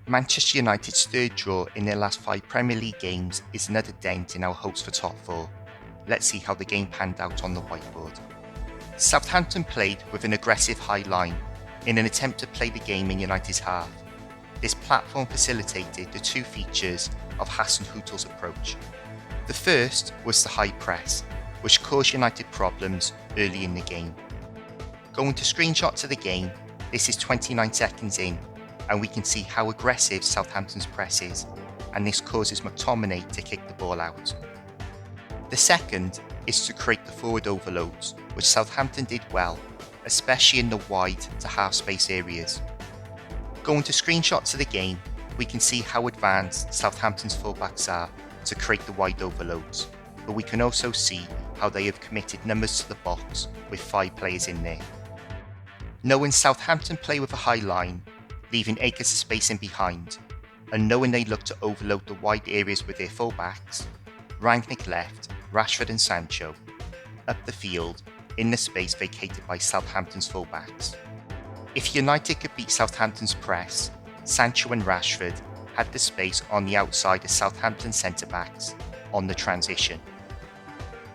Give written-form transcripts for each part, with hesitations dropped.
Manchester United's third draw in their last 5 Premier League games is another dent in our hopes for top 4. Let's see how the game panned out on the whiteboard. Southampton played with an aggressive high line in an attempt to play the game in United's half. This platform facilitated the two features of Hasenhüttl's approach. The first was the high press, which caused United problems early in the game. Going to screenshots of the game, this is 29 seconds in, and we can see how aggressive Southampton's press is, and this causes McTominay to kick the ball out. The second is to create the forward overloads, which Southampton did well, especially in the wide to half space areas. Going to screenshots of the game, we can see how advanced Southampton's fullbacks are to create the wide overloads, but we can also see how they have committed numbers to the box with 5 players in there. Knowing Southampton play with a high line, leaving acres of space in behind, and knowing they look to overload the wide areas with their fullbacks, Rangnick left Rashford and Sancho up the field in the space vacated by Southampton's fullbacks. If United could beat Southampton's press, Sancho and Rashford had the space on the outside of Southampton centre-backs on the transition.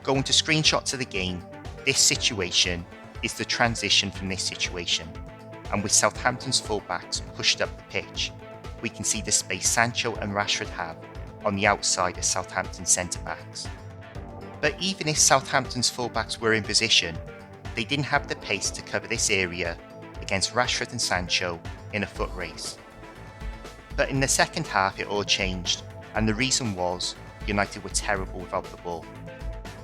Going to screenshots of the game, this situation is the transition from this situation, and with Southampton's fullbacks pushed up the pitch, we can see the space Sancho and Rashford have on the outside of Southampton's centre-backs. But even if Southampton's fullbacks were in position, they didn't have the pace to cover this area against Rashford and Sancho in a foot race. But in the second half it all changed, and the reason was United were terrible without the ball.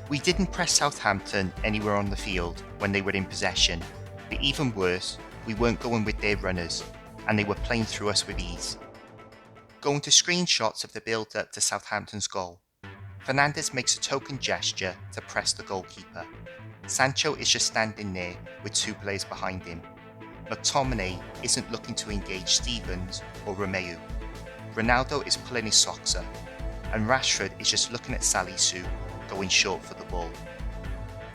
We didn't press Southampton anywhere on the field when they were in possession, but even worse, we weren't going with their runners, and they were playing through us with ease. Going to screenshots of the build-up to Southampton's goal, Fernandes makes a token gesture to press the goalkeeper. Sancho is just standing there with 2 players behind him. McTominay isn't looking to engage Stevens or Romeu. Ronaldo is pulling his socks up, and Rashford is just looking at Salisu going short for the ball.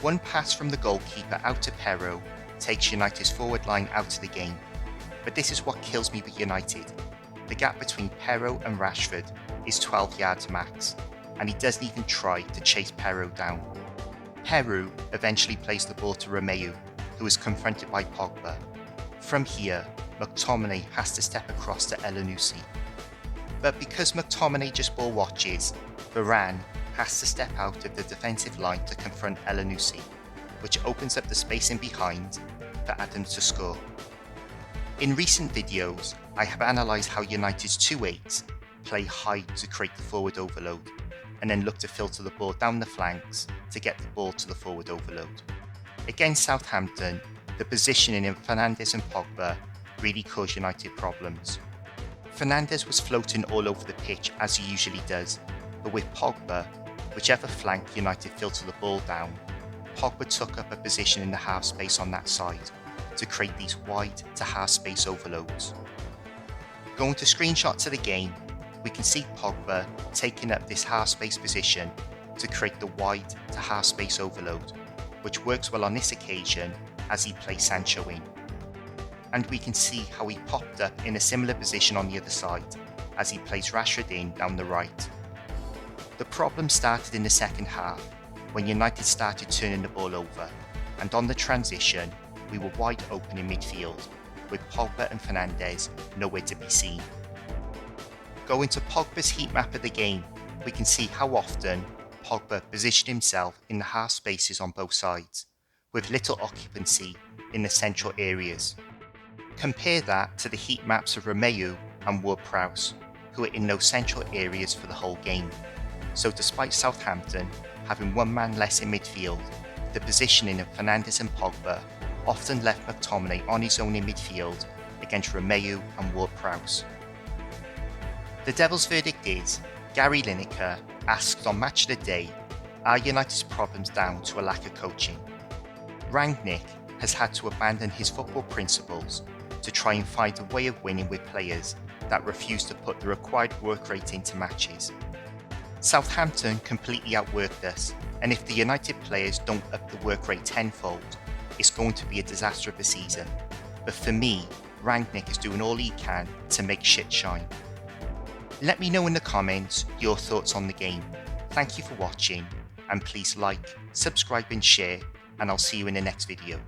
One pass from the goalkeeper out to Perro takes United's forward line out of the game, but this is what kills me with United. The gap between Perro and Rashford is 12 yards max, and he doesn't even try to chase Perro down. Perro eventually plays the ball to Romeu, who is confronted by Pogba. From here, McTominay has to step across to Elyounoussi. But because McTominay just ball watches, Varane has to step out of the defensive line to confront Elyounoussi, which opens up the space in behind for Adams to score. In recent videos, I have analysed how United's 2-8s play high to create the forward overload, and then look to filter the ball down the flanks to get the ball to the forward overload. Against Southampton, the positioning in Fernandes and Pogba really caused United problems. Fernandes was floating all over the pitch as he usually does, but with Pogba, whichever flank United filter the ball down, Pogba took up a position in the half space on that side to create these wide to half space overloads. Going to screenshots of the game, we can see Pogba taking up this half space position to create the wide to half space overload, which works well on this occasion as he plays Sancho in. And we can see how he popped up in a similar position on the other side as he plays Rashford in down the right. The problem started in the second half when United started turning the ball over, and on the transition we were wide open in midfield with Pogba and Fernandes nowhere to be seen. Going to Pogba's heat map of the game, we can see how often Pogba positioned himself in the half spaces on both sides, with little occupancy in the central areas. Compare that to the heat maps of Romeu and Ward-Prowse, who are in those central areas for the whole game. So despite Southampton having 1 man less in midfield, the positioning of Fernandes and Pogba often left McTominay on his own in midfield against Romeu and Ward-Prowse. The Devil's verdict is, Gary Lineker asked on Match of the Day, are United's problems down to a lack of coaching? Rangnick has had to abandon his football principles to try and find a way of winning with players that refuse to put the required work rate into matches. Southampton completely outworked us, and if the United players don't up the work rate tenfold, it's going to be a disaster of a season. But for me, Rangnick is doing all he can to make shit shine. Let me know in the comments your thoughts on the game. Thank you for watching, and please like, subscribe and share, and I'll see you in the next video.